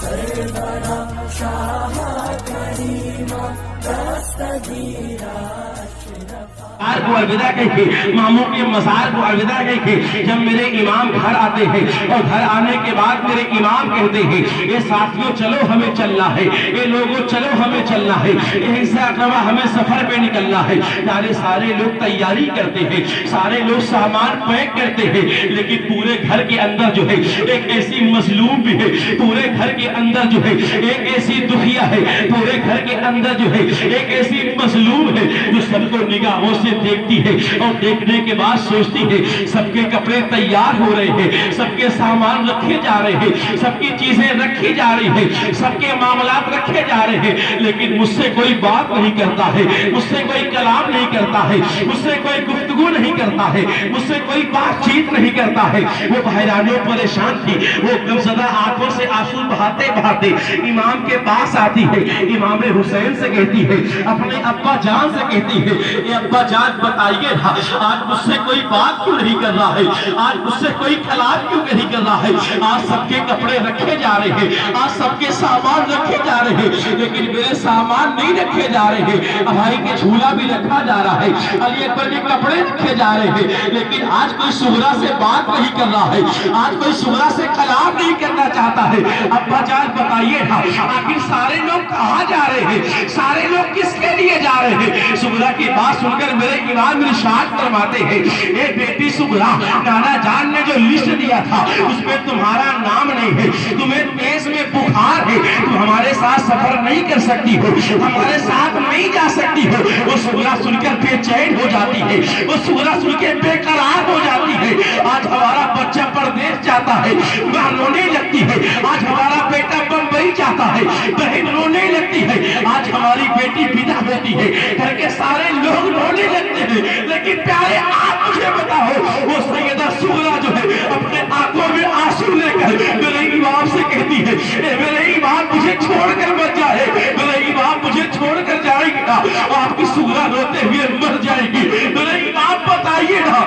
سرورا شاہ کریما دستگیرا مزار کو الوداع کہی کہ ماموں کے مزار کو الوداع کہی کہ جب میرے امام گھر آتے ہیں اور گھر آنے کے بعد میرے امام کہتے ہیں اے ساتھیوں چلو ہمیں چلنا ہے، اے لوگوں چلو ہمیں چلنا ہے، اے حصہ اقربا ہمیں سفر پہ نکلنا ہے۔ یعنی سارے لوگ تیاری کرتے ہیں، سارے لوگ سامان پیک کرتے ہیں، لیکن پورے گھر کے اندر جو ہے ایک ایسی مظلوم بھی ہے، پورے گھر کے اندر جو ہے ایک ایسی دکھیا ہے، پورے گھر کے اندر جو ہے ایک ایسی مظلوم ہے جو سب کو نگاہوں سے دیکھتی ہے اور دیکھنے کے بعد سوچتی ہے سب کے کپڑے تیار ہو رہے ہیں، سب کے سامان رکھے جا رہے ہیں، سب کی چیزیں رکھی جا رہی ہیں، سب کے معاملات رکھے جا رہے ہیں، لیکن مجھ سے کوئی بات نہیں کرتا ہے، مجھ سے کوئی کلام نہیں کرتا ہے، مجھ سے کوئی گفتگو نہیں کرتا ہے، مجھ سے کوئی بات چیت نہیں کرتا ہے۔ وہ بحرانوں پریشان تھی، وہ غمزدہ آنکھوں سے آنسو بہاتے بہاتے امام کے پاس آتی ہے، امام حسین سے کہتی ہے، اپنے ابا جان سے کہتی ہے، اے ابا جان بتائیے نا آج مجھ سے کوئی بات کیوں نہیں کر رہا ہے، آج مجھ سے کوئی کلام کیوں نہیں کر رہا ہے، آج سب کے کپڑے رکھے جا رہے ہیں، آج سب کے سامان رکھے جا رہے ہیں، لیکن میرے سامان نہیں رکھے جا رہے ہیں۔ بھائی کے جھولا بھی رکھا جا رہا ہے، علی اکبر کے کپڑے رکھے جا رہے ہیں، لیکن آج کوئی صغرا سے بات نہیں کر رہا ہے، آج کوئی صغرا سے کلام نہیں کرنا چاہتا ہے۔ ابا جان بتائیے نا آخر سارے لوگ کہاں جا رہے ہیں، سارے لوگ کس کے لیے جا رہے ہیں؟ صغرا کی بات سن کر میرے امام ارشاد فرماتے ہیں، اے بیٹی صغرا، نانا جان نے جو لسٹ دیا تھا اس میں تمہارا نام نہیں ہے، تمہیں تیز میں بخار ہے، تم ہمارے ساتھ سفر نہیں کر سکتی ہو، ہمارے ساتھ نہیں جا سکتی ہو۔ وہ صغرا سن کر بے چین ہو جاتی ہے، وہ صغرا سن کے بے قرار ہو جاتی ہے۔ آج ہمارا بچہ پردیس جاتا ہے، وہ رونے لگتی ہے، آج ہمارا بیٹا بمبئی جاتا ہے، بہن رونے لگتی ہے، آج ہماری بیٹی ودا ہوتی ہے، گھر کے سارے لوگ رونے لگتے ہیں، لیکن پیارے آپ مجھے بتاؤ وہ سیدہ صغرا جو ہے اپنے آنکھوں میں آنسو لے کر میرے امام سے کہتی ہے، اے میرے امام مجھے چھوڑ کر مت جائے، میرے امام مجھے چھوڑ کر جائے گی نا، آپ کی صغرا روتے ہوئے مر جائے گی۔ میرے امام بتائیے نا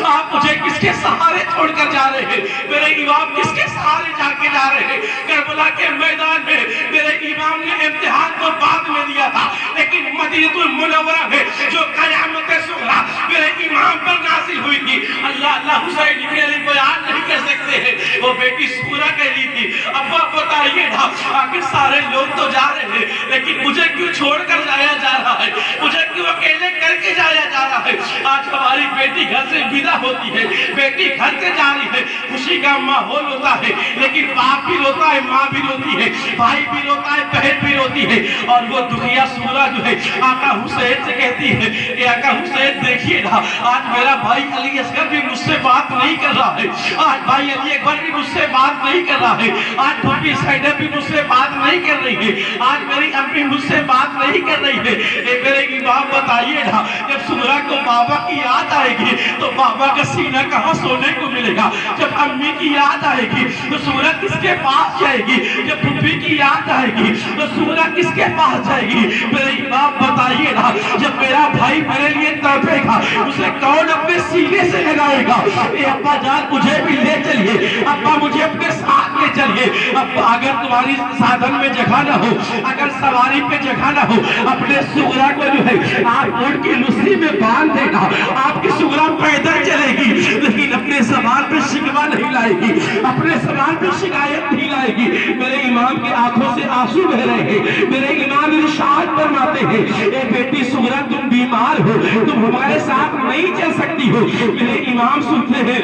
آپ مجھے کس کے سہارے چھوڑ کر جا رہے ہیں، میرے امام کس کے سہارے جا کے جا رہے ہیں؟ کربلا کے میدان میں میرے امام نے امتحان تو بعد میں دیا تھا، لیکن مدینہ المنورہ میں جو قیامت صغرا میرے امام پر نازل ہوئی تھی، اللہ اللہ حسین ابن علی بیان نہیں کر سکتے ہیں، وہ بیٹی صغرا کہلی تھی، ابا بتائیے نا آخر سارے لوگ تو جا رہے ہیں، لیکن مجھے کیوں چھوڑ کر جایا جا رہا ہے، مجھے کیوں اکیلے کر کے جایا جا رہا ہے؟ آج ہماری بیٹی گھر سے ودا ہوتی ہے، بیٹی گھر سے جا رہی ہے، خوشی کا ماحول ہوتا ہے، لیکن باپ بھی روتا ہے، ماں بھی روتی ہے، بھائی بھی روتا ہے، بہن بھی روتی ہے، اور وہ دکھیا صغرا جو ہے آقا حسین سے کہتی ہے کہ آقا حسین دیکھیے نا آج میرا بھائی علی اصغر بھی مجھ سے بات نہیں کر رہا ہے، آج بھائی علی اکبر بھی مجھ سے بات نہیں کر رہا ہے، آج بھوپی زینب بھی مجھ سے بات نہیں کر رہی ہے، آج میری امی مجھ سے بات نہیں کر رہی ہے۔ اے میرے امام بتائیے نا جب صغرا کو بابا کی یاد آئے گی تو بابا کا سینہ کہاں سونے کو ملے گا؟ جب امی کی یاد آئے گی تو صغرا کس کے پاس جائے گی؟ جب پھوپھی کی یاد آئے گی تو صغرا کس کے پاس جائے گی؟ میرے امام بتائیے نا جب میرا بھائی میرے لیے تڑپے گا اسے کون اپنے سینے سے لگائے گا؟ اے ابا جان مجھے بھی لے چلیے، ابا مجھے اپنے ساتھ لے چلیے۔ ابا اگر تمہاری سادن میں جگہ نہ ہو، اگر سواری پہ جگہ نہ ہو، اپنے صغرا کو جو ہے آپ اونٹ کی لسی میں باندھ دینا، آپ کی صغرا پیدل چلے گی، لیکن اپنے زبان پہ شکوہ نہیں لائے گی، اپنے زبان پہ شکایت نہیں لائے گی۔ میرے امام کی آنکھوں سے آنسو بہ رہے ہیں، میرے امام ارشاد فرماتے ہیں، اے بیٹی صغرا تم بیمار ہو، تم ہمارے ساتھ نہیں چل سکتی ہو۔ میرے امام سنتے ہیں،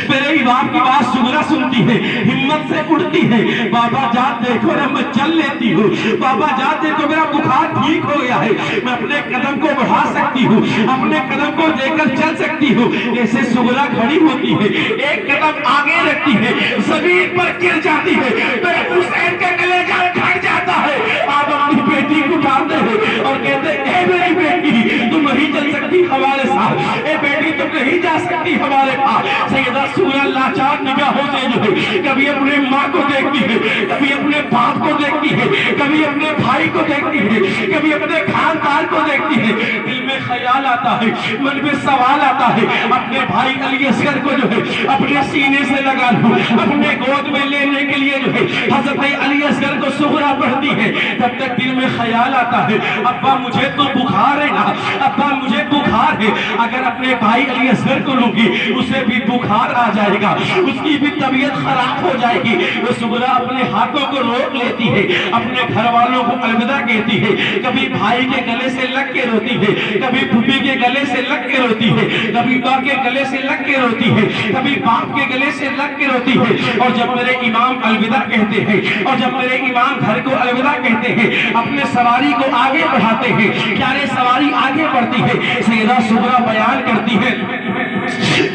میرے امام کی بات صغرا سنتی ہے، ہمت سے اڑتی ہے، بابا جان دیکھو نا میں چل لیتی ہوں، بابا جان دیکھو میرا بخار ٹھیک ہو گیا ہے، میں اپنے قدم کو بڑھا سکتی ہوں، اپنے قدم کو دے کر چل سکتی ہوں۔ جیسے صغرا کھڑی ہوتی ہے، ایک قدم آگے رکھتی ہے، زمین پر گر جاتی ہے، میرے حسین کا کلیجہ پھٹ جاتا ہے۔ آپ اپنی بیٹی کو اٹھاتے ہیں اور کہتے ہیں اے میری بیٹی تم نہیں چل سکتی ہمارے ساتھ، اے بیٹی تم نہیں جا سکتی ہمارے پاس۔ سیدہ صغرا لاچار نگاہوں سے جو ہے کبھی اپنے ماں کو دیکھتی ہے، کبھی اپنے باپ کو دیکھتی ہے، کبھی اپنے بھائی کو دیکھتی ہے، کبھی اپنے خاندان کو دیکھتی ہے، دل میں خیال آتا ہے، من میں سوال آتا ہے، اپنے بھائی علی اصغر کو جو ہے اپنے سینے سے لگا لوں، اپنے گود میں لینے کے لیے جو ہے حضرت علی اصغر کو سغرا پڑھتی ہے، تب تک دل میں خیال آتا ہے ابا مجھے تو بخار ہے نا، ابا مجھے بخار ہے، اگر اپنے بھائی علی اصغر کو لوں گی اسے بھی بخار آ جائے گا، اس کی بھی طبیعت خراب ہو جائے گی۔ وہ سغرا اپنے ہاتھوں کو روک لیتی ہے، اپنے گھر والوں کو الوداع کہتی ہے، کبھی بھائی کے گلے سے لگ کے روتی ہے، کبھی پھوپھی کے گلے سے لگ کے روتی ہے، کبھی ماں کے گلے سے لگ کے روتی ہے، کبھی باپ کے گلے سے لگ کے روتی ہے۔ اور جب میرے امام الوداع کہتے ہیں، اور جب میرے امام گھر کو الوداع کہتے ہیں، اپنے سواری کو آگے بڑھاتے ہیں، پیارے سواری آگے بڑھتی ہے، سیدہ سغرا بیان کرتی ہے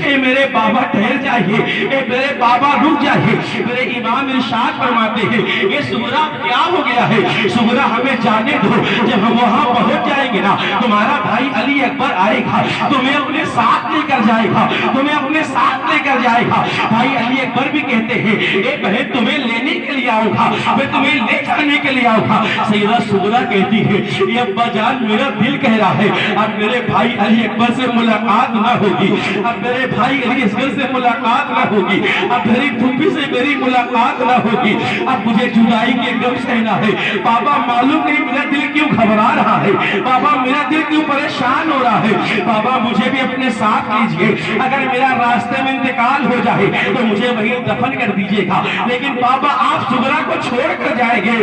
اے میرے بابا ٹھہر جائیے، اے میرے بابا رک جائیے۔ میرے امام ارشاد فرماتے ہیں یہ سغرا کیا ہو گیا ہے، سغرا ہمیں جانے دو، جب ہم وہاں پہنچ جائیں گے نا تمہارا بھائی علی اکبر آئے گا، تمہیں اپنے ساتھ لے کر جائے گا، تمہیں اپنے ساتھ لے کر جائے گا۔ بھائی علی اکبر بھی کہتے ہیں اے بہن تمہیں لینے کے لیے آؤں گا، میں تمہیں لے جانے کے لیے آؤں گا۔ سیدہ سغرا کہتی ہے یہ ابا جان میرا دل کہہ رہا ہے اب میرے بھائی علی اکبر سے ملاقات نہ ہوگی، اب میرے بھائی علی اصغر سے ملاقات نہ ہوگی، اب میری پھوپھی سے میری ملاقات نہ ہوگی، اب مجھے جدائی کے غم سہنا ہے۔ بابا معلوم نہیں میرا دل کیوں گھبرا رہا ہے، بابا میرا دل کیوں پریشان ہو رہا ہے، بابا مجھے بھی اپنے ساتھ لیجئے، اگر میرا راستے میں انتقال ہو جائے تو مجھے وہیں دفن کر دیجئے گا، لیکن بابا آپ سغرا کو چھوڑ کر جائیں گے،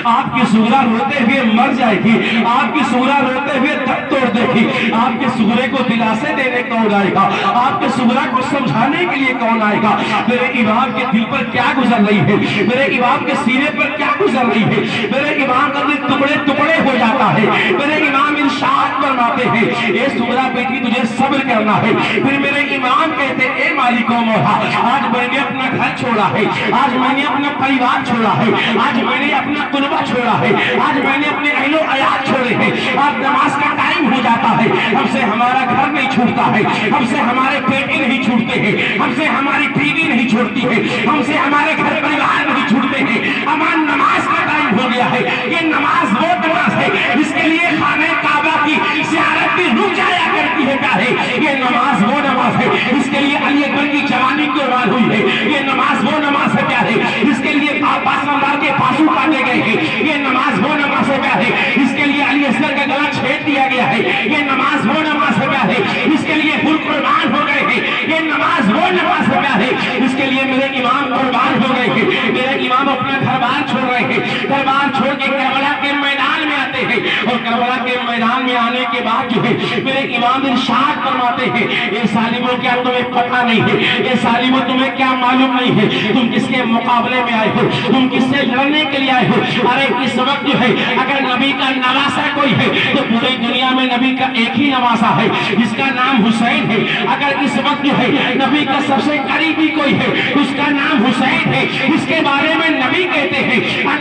آپ کی سغرا روتے ہوئے مر جائے گی، آپ کی سغرا روتے ہوئے دم توڑ دے گی، آپ کے سغرے کو دلاسے دینے کون آئے گا، آپ کے سغرا کو سمجھانے کے لیے کون آئے گا؟ میرے امام کے دل پر کیا گزر رہی ہے، میرے امام کے سینے پر کیا گزر رہی ہے، میرے امام کا دل ٹکڑے ٹکڑے ہو جاتا ہے۔ میرے امام ارشاد فرماتے ہیں اے سغرا بیٹی تجھے صبر کرنا ہے۔ پھر میرے امام کہتے اے مالک و مولا آج میں نے اپنا گھر چھوڑا ہے، آج میں نے اپنا پریوار چھوڑا ہے، آج میں نے اپنا کنبہ چھوڑا ہے، آج میں نے اپنے اہل و عیال چھوڑے ہیں، آج نماز کا ٹائم ہو جاتا ہے، ہم سے ہمارا گھر نہیں چھوٹتا ہے، ہم سے ہمارے بیٹے نہیں چھوٹتے ہیں، ہم سے ہماری بیوی نہیں چھوٹتی ہے، ہم سے ہمارے گھر پریوار نہیں چھوٹتے ہیں، ہمارا نماز کا ٹائم ہو گیا ہے۔ یہ نماز وہ نماز ہے جس کے لیے خانہ کعبہ کی زیارت بھی رک جایا کرتی ہے، کیا ہے یہ نماز وہ نماز ہے جس کے لیے علی اکبر کی جوانی قربان ہوئی ہے، یہ نماز وہ نماز ہے کیا ہے جس کے لیے پاسماندار کے پاسو کاٹے گئے ہیں، یہ نماز وہ نماز ہے کیا ہے جس کے لیے علی اصغر کا گلا چھیڑ دیا گیا ہے، یہ نماز وہ نماز ہے کیا ہے جس کے لیے پھول قربان ہو گئے ہیں، یہ نماز وہ نماز ہے کیا ہے جس کے لیے میرے امام قربان ہو گئے ہیں، میرے امام اپنا گھر بار چھوڑ رہے ہیں، گھر بار چھوڑ کے کربلا کے میدان میں آتے ہیں، اور کربلا کے میدان میں آنے کے بعد جو ہے میرے امام ارشاد فرماتے ہیں اے ظالموں کیا تمہیں پتہ نہیں ہے، اے ظالموں تمہیں کیا معلوم نہیں ہے، تم کس کے مقابلے میں آئے ہو، تم کس سے لڑنے کے لیے آئے ہو؟ ارے اس وقت جو ہے اگر نبی کا نواسا کوئی ہے تو پوری دنیا میں نبی کا ایک ہی نواسا ہے جس کا نام حسین ہے، اگر اس وقت جو ہے نبی کا سب سے قریبی کوئی ہے اس کا نام حسین ہے، اس کے بارے میں نبی کہتے ہیں،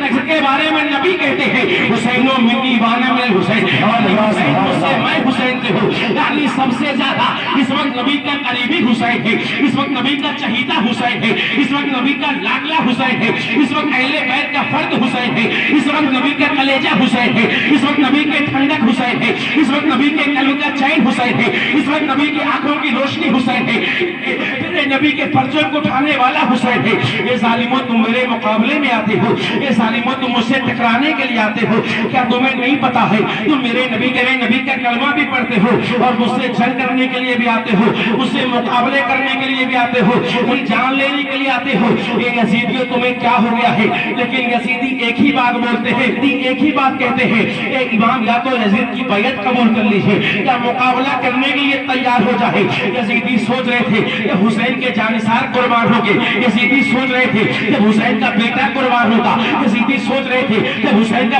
اس کے بارے میں نبی کہتے ہیں حسین و منی وانا من الحسین، اور حسین مجھ سے میں حسین سے ہوں، یعنی سب سے زیادہ اس وقت نبی کا قریبی حسین ہے، اس وقت نبی کا چہیتا حسین ہے، اس وقت نبی کا لاڈلا حسین ہے، اس وقت اہل بیت کا فرد حسین ہے، اس وقت نبی کا کلیجہ حسین ہے، اس وقت نبی کے ٹھنڈک حسین ہے، اس وقت نبی کے قلب کا چین حسین ہے، اس وقت نبی کی آنکھوں کی روشنی حسین ہے، نبی کے پرچم کو اٹھانے والا حسین ہے۔ یہ ظالموں تم میرے مقابلے میں آتے ہو، یہ ظالموں تم مجھ سے ٹکرانے کے لیے آتے ہو، کیا تمہیں نہیں پتا ہے تم میرے نبی کا کلمہ بھی پڑھتے ہو اور مجھ سے جنگ کرنے کے لیے بھی آتے ہو، مجھ سے مقابلے کرنے کے لیے بھی آتے ہو، کوئی جان لینے کے لیے آتے ہو۔ یہ یزیدیوں تمہیں کیا ہو گیا ہے؟ لیکن یزیدی ایک ہی بات بولتے ہیں، ایک ہی بات کہتے ہیں اے امام یا تو یزید کی بیعت قبول کر لیجیے یا مقابلہ کرنے کے لیے تیار ہو جائے۔ یزیدی سوچ رہے تھے کہ حسین کے جانثار قربان ہو گئے، یزیدی سوچ رہے تھے کہ حسین کا بیٹا قربان ہوگا، یزیدی سوچ رہے تھے کہ حسین کا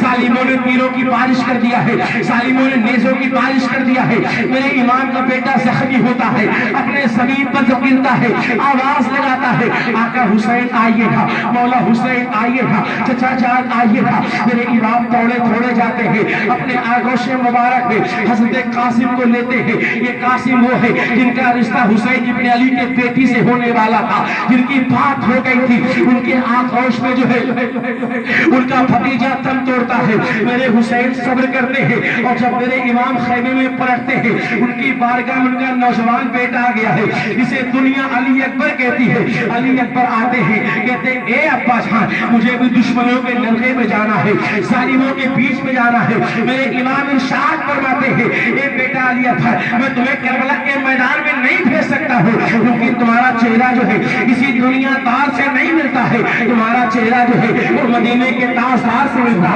ظالموں نے تیروں کی بارش کر دیا ہے، ظالموں نے نیزوں کی بارش کر دیا ہے، میرے امام کا بیٹا زخمی ہوتا ہے، اپنے زمین پر گرتا ہے، آواز لگاتا ہے آقا حسین آئیے گا، مولا حسین آئیے گا، چچا جان آئیے گا۔ میرے امام توڑے تھوڑے جاتے ہیں، اپنے آگوش مبارک میں حضرت قاسم کو لیتے ہیں۔ یہ قاسم وہ ہے جن کا رشتہ حسین ابن علی کے بیٹی سے ہونے والا تھا، جن کی بات ہو گئی تھی، ان کے آگوش میں جو ہے ان کا بھتیجا تن توڑتا ہے۔ میرے حسین صبر کرتے ہیں، اور جب میرے امام خیمے میں پلٹتے ہیں، ان کی بارگاہ میں ان کا نوجوان بیٹا آ گیا ہے جسے دنیا علی اکبر کہتی ہے۔ علی اکبر آتے ہیں، کہتے ہیں اے ابا جان مجھے بھی دشمنوں کے نلغے میں جانا ہے، ظالموں کے بیچ میں جانا ہے۔ میرے امام ارشاد فرماتے ہیں اے بیٹا علی اکبر میں تمہیں کربلا کے میدان میں نہیں بھیج سکتا ہوں، کیونکہ تمہارا چہرہ جو ہے کسی دنیا دار سے نہیں ملتا ہے، تمہارا چہرہ جو ہے وہ مدینے کے تاجدار سے ملتا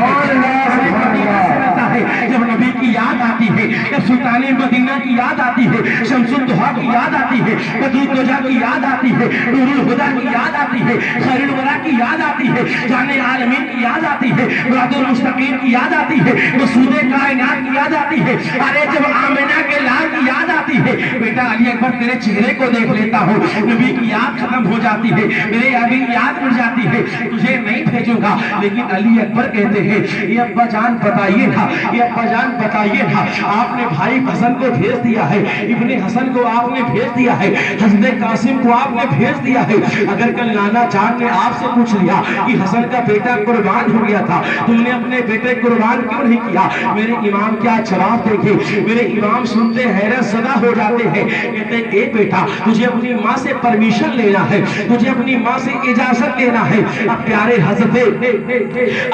ہے۔ جب نبی کی یاد آتی ہے، جب سلطان مدینہ کی یاد آتی ہے، شمس الدہا کی یاد آتی ہے، بدر الدجا کی یاد آتی ہے، نور الہدیٰ کی یاد آتی ہے، خیر الورا کی یاد آتی ہے، جان عالمین کی یاد آتی ہے، مراد المستقیم کی یاد آتی ہے، مسعود کائنات کی یاد آتی ہے، ارے جب آمنہ کے لال کی یاد آتی ہے، بیٹا علی اکبر تیرے چہرے کو دیکھ لیتا ہوں، نبی کی یاد ختم ہو جاتی ہے، میرے ابھی یاد مل جاتی ہے، تجھے نہیں بھیجوں گا۔ لیکن علی اکبر کہتے ہیں یہ ابا جان بتائیے تھا، یہ ابا جان بتائیے تھا، آپ نے بھائی حسن کو بھیج دیا ہے، ابن حسن کو آپ نے بھیج دیا ہے، حضرت قاسم کو آپ نے بھیج دیا ہے، اگر کل نانا جان نے آپ سے پوچھ لیا کہ حسن کا بیٹا قربان ہو گیا تھا، تم نے اپنے بیٹے قربان کیوں نہیں کیا، میرے امام کیا جواب دیں گے؟ میرے امام سنتے حیرت زدہ ہو جاتے ہیں، کہتے ہیں اے بیٹا تجھے اپنی ماں سے پرمیشن لینا ہے، تجھے اپنی ماں سے اجازت لینا ہے۔ اب پیارے حضرت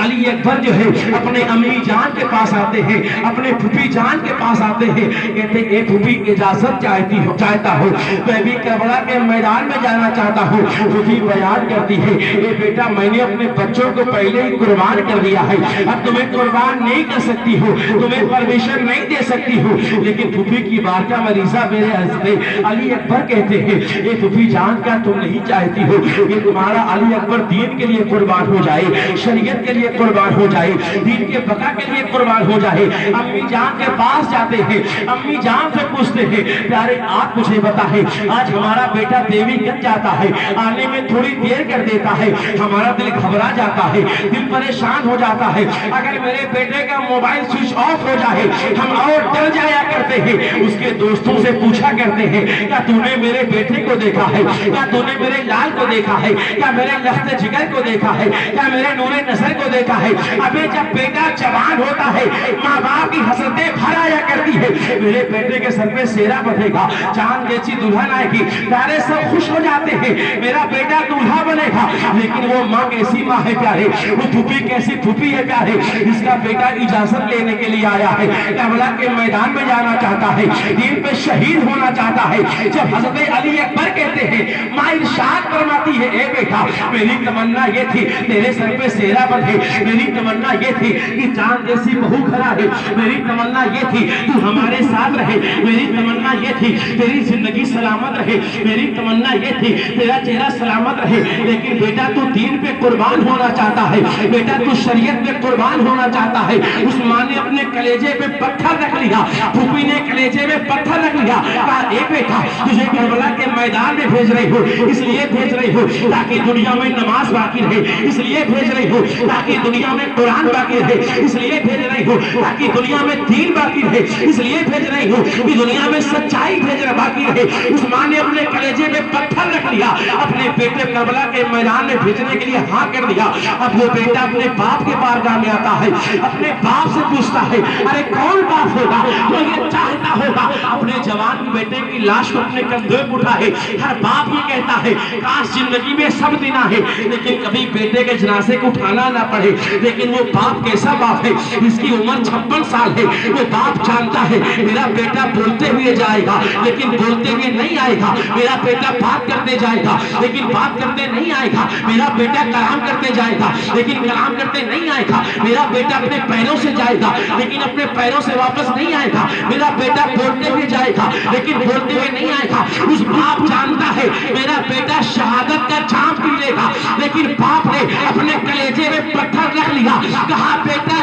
علی اکبر جو ہے اپنے امی جان کے پاس آتے ہیں، اپنے پھوپھی جان کے پاس آتے ہیں، کہتے ہیں اے پھوپھی اجازت چاہتا ہوں، میں بھی کربلا کے میدان میں جانا چاہتا ہوں۔ پھوپھی بیان کرتی ہے اے بیٹا میں نے اپنے بچوں کو پہلے ہی قربان کر دیا ہے، اب تمہیں قربان نہیں کر سکتی ہوں، تمہیں پرمیشن نہیں دے سکتی ہوں۔ لیکن پھوپھی کی بارگاہ میں ریزہ میرے حضرت علی اکبر کہتے ہیں اے پھوپھی جان کیا تم نہیں چاہتی ہو کہ تمہارا علی اکبر دین کے لیے قربان ہو جائے، شریعت کے لیے قربان ہو جائے، دین کے بقا کے لیے قربان ہو جائے؟ امی جان کے پاس جاتے ہیں، امی جان سے پوچھتے ہیں پیارے آپ مجھے بتائیں آج ہمارا بیٹا دیوی گنج جاتا ہے، آنے میں تھوڑی دیر کر دیتا ہے، ہمارا دل گھبرا جاتا ہے، دل پریشان ہو جاتا ہے، اگر میرے بیٹے کا موبائل سوئچ آف ہو جائے ہم اور ڈر جایا کرتے ہیں۔ اس کے دوستوں سے پوچھا کرتے ہیں کیا تو نے میرے بیٹے کو دیکھا ہے، کیا تو نے میرے لال کو دیکھا ہے، کیا میرے لخت جگر کو دیکھا ہے، کیا میرے نور نظر کو دیکھا ہے؟ ابھی جب بیٹا جوان ہوتا ہے ماں باپ کی حسرتیں بھر آیا کرتی ہے، میرے بیٹے کے سر پہ سیرا بندھے گا، چاند جیسی دلہن آئے گی، پیارے سب خوش ہو جاتے ہیں میرا بیٹا دولہا بنے گا۔ لیکن وہ ماں کیسی ماں ہے پیارے، وہ پھوپھی کیسی پھوپھی ہے پیارے، جس کا بیٹا اجازت لینے کے لیے آیا ہے، کربلا کے میدان میں جانا چاہتا ہے، دین پہ شہید ہونا چاہتا ہے۔ جب حضرت علی اکبر کہتے ہیں ماں ارشاد فرماتی ہے اے بیٹا میری تمنا یہ تھی تیرے سر پہ سیرا بندھے، میری تمنا یہ تھی کہ چاند جیسی بہو گھر آئے، میری تمنا یہ تھی تو ہمارے ساتھ رہے، میری تمنا یہ تھی تیری زندگی سلامت رہے، میری تمنا یہ تھی تیرا چہرہ سلامت رہے۔ لیکن بیٹا تو دین پہ قربان ہونا چاہتا ہے، بیٹا تو شریعت پہ قربان ہونا چاہتا ہے۔ اس ماں نے اپنے کلیجے پہ پتھر رکھ لیا، پھوپھی نے کلیجے میں پتھر رکھ لیا، کہا اے بیٹا تجھے کربلا کے میدان میں بھیج رہی ہو، اس لیے بھیج رہی ہو تاکہ دنیا میں نماز باقی رہے، اس لیے بھیج رہی ہو تاکہ دنیا میں قرآن باقی رہے، اس لیے بھیج رہی ہو تاکہ دنیا میں دین باقی رہے، اس لیے بھیج رہی ہو کہ دنیا میں سچائی باقی رہے۔ اس ماں نے اپنے کلیجے میں پتھر رکھ لیا، اپنے بیٹے کربلا کے میدان میں بھیجنے کے لیے ہاں کر دیا۔ اب وہ بیٹا اپنے باپ کے بارگاہ میں آتا ہے، اپنے باپ سے پوچھتا ہے ارے کون باپ ہوگا جو یہ چاہتا ہوگا اپنے جوان بیٹے کی لاش کو اپنے کندھے پہ اٹھائے؟ ہر باپ یہ کہتا ہے کاش زندگی میں سب دن آئے لیکن کبھی بیٹے کے جنازے کو اٹھانا نہ پڑے۔ لیکن وہ باپ کیسا باپ ہے جس کی عمر 56 سال ہے؟ وہ باپ جانتا ہے میرا بیٹا بولتے ہوئے جائے گا لیکن بولتے ہوئے نہیں آئے گا، میرا بیٹا بات کرتے جائے گا لیکن بات کرتے نہیں آئے گا، میرا بیٹا کلام کرتے جائے گا لیکن کلام کرتے نہیں آئے گا، میرا بیٹا اپنے پیروں سے جائے گا لیکن اپنے پیروں سے واپس نہیں آئے گا، میرا بیٹا بولتے ہوئے جائے گا لیکن بولتے ہوئے نہیں آئے گا۔ اس باپ جانتا ہے میرا بیٹا شہادت کا جام پی لے گا، لیکن باپ نے اپنے کلیجے میں پتھر رکھ لیا، کہا بیٹا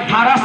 18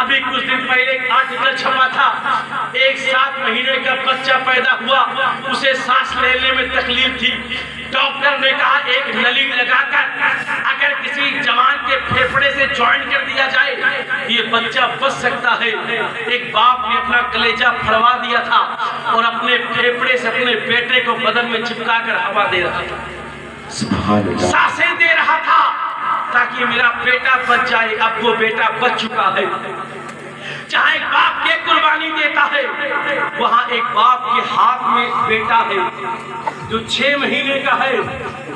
ابھی کچھ دن پہلے ایک آرٹیکل چھپا تھا، ایک 7 مہینے کا بچہ پیدا ہوا، اسے سانس لینے میں تکلیف تھی، ڈاکٹر نے کہا ایک نلی لگا کر اگر کسی جوان کے پھیپھڑے سے جوائن کر دیا جائے یہ بچہ بچ سکتا ہے۔ ایک باپ نے اپنا کلیجہ پھڑوا دیا تھا اور اپنے پھیپھڑے سے اپنے بیٹے کو بدن میں چپکا کر ہوا دے رہا تھا، سانسیں دے رہا تھا تاکہ میرا بیٹا بچ جائے۔ اب وہ بیٹا بچ چکا ہے۔ جہاں ایک باپ کے قربانی دیتا ہے وہاں ایک باپ کے ہاتھ میں بیٹا ہے جو 6 مہینے کا ہے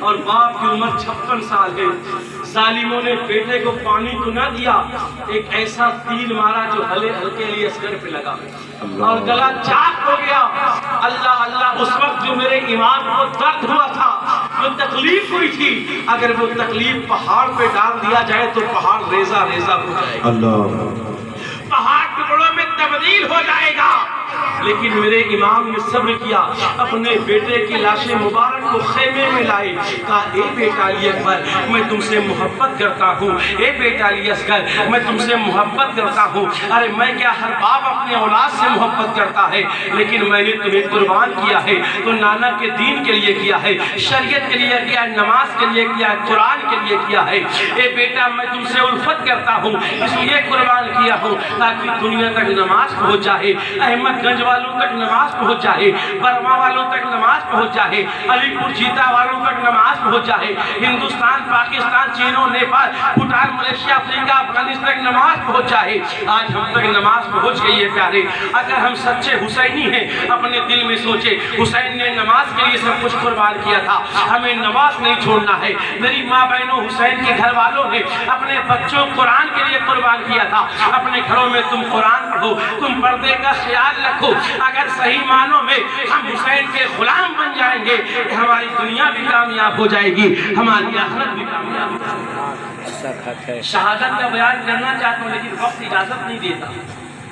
اور باپ کی عمر 56 سال ہے۔ ظالموں نے بیٹے کو پانی تو نہ دیا، ایک ایسا تیر مارا جو ہلکے لیے اصغر پہ لگا اور گلا چاک ہو گیا۔ اللہ اللہ، اس وقت جو میرے امام کو درد ہوا تھا، جو تکلیف ہوئی تھی، اگر وہ تکلیف پہاڑ پہ ڈال دیا جائے تو پہاڑ ریزہ ریزہ ہو جائے گا، پہاڑ ٹکڑوں میں تبدیل ہو جائے گا۔ لیکن میرے امام نے صبر کیا، اپنے بیٹے کی لاش مبارک کو خیمے میں لائے، کہا اے بیٹا علی اکبر میں تم سے محبت کرتا ہوں، اے بیٹا علی اصغر میں تم سے محبت کرتا ہوں۔ ارے میں کیا، ہر باپ اپنے اولاد سے محبت کرتا ہے، لیکن میں نے تمہیں قربان کیا ہے تو نانا کے دین کے لیے کیا ہے، شریعت کے لیے کیا ہے، نماز کے لیے کیا ہے، قرآن کے لیے کیا ہے۔ اے بیٹا میں تم سے الفت کرتا ہوں، اس لیے قربان کیا ہوں تاکہ دنیا تک نماز پہنچ جائے، احمد گنج والوں تک نماز پہنچ جائے، برما والوں تک نماز پہنچ جائے، علی پور جیتا والوں تک نماز پہنچ جائے، ہندوستان، پاکستان، چین و نیپال، بھوٹان، ملیشیا، افریقہ، افغانستان تک نماز پہنچ جائے۔ آج ہم تک نماز پہنچ گئی ہے پیارے۔ اگر ہم سچے حسینی ہیں اپنے دل میں سوچے حسین نے نماز کے لیے سب کچھ قربان کیا تھا، ہمیں نماز نہیں چھوڑنا ہے۔ میری ماں بہنوں، حسین کے گھر والوں نے اپنے بچوں قرآن کے لیے قربان کیا تھا۔ اپنے گھروں میں تم قرآن پڑھو، تم پردے کا خیال رکھو۔ اگر صحیح معنوں میں ہم حسین کے غلام بن جائیں گے ہماری دنیا بھی کامیاب ہو جائے گی، ہماری آخرت بھی کامیاب ہو جائے گی۔ شہادت کا بیان کرنا چاہتا ہوں لیکن وقت اجازت نہیں دیتا،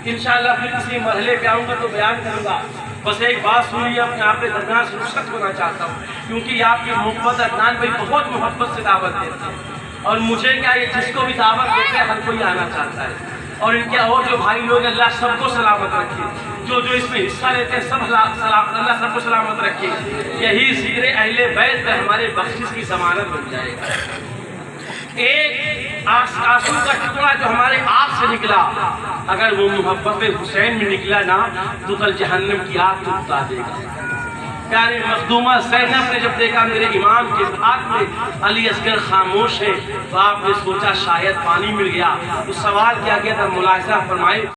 انشاءاللہ پھر کسی مرحلے پہ آؤں گا تو بیان کروں گا۔ بس ایک بات سنیے، اپنے آپ عدنان سے رخصت ہونا چاہتا ہوں کیونکہ یہ آپ کی محبت، عدنان بھائی بہت محبت سے دعوت دیتے ہیں اور مجھے کیا، یہ جس کو بھی دعوت دیتے ہیں ہر کوئی آنا چاہتا ہے، اور ان کے اور جو بھائی لوگ اللہ سب کو سلامت رکھے، جو اس میں حصہ لیتے ہیں سب اللہ سب کو سلامت رکھے۔ یہی ذکر اہل بیت میں ہمارے بخشش کی ضمانت بن جائے گا۔ ایک آنسو کا ٹکڑا جو ہمارے آنکھ سے نکلا اگر وہ محبت حسین میں نکلا نا تو کل جہنم کی آگ تو بتا دے گا۔ پیارے مخدومہ زینب نے جب دیکھا میرے امام کے ہاتھ میں علی اصغر خاموش ہے تو آپ نے سوچا شاید پانی مل گیا، تو سوال کیا گیا تھا، ملاحظہ فرمائے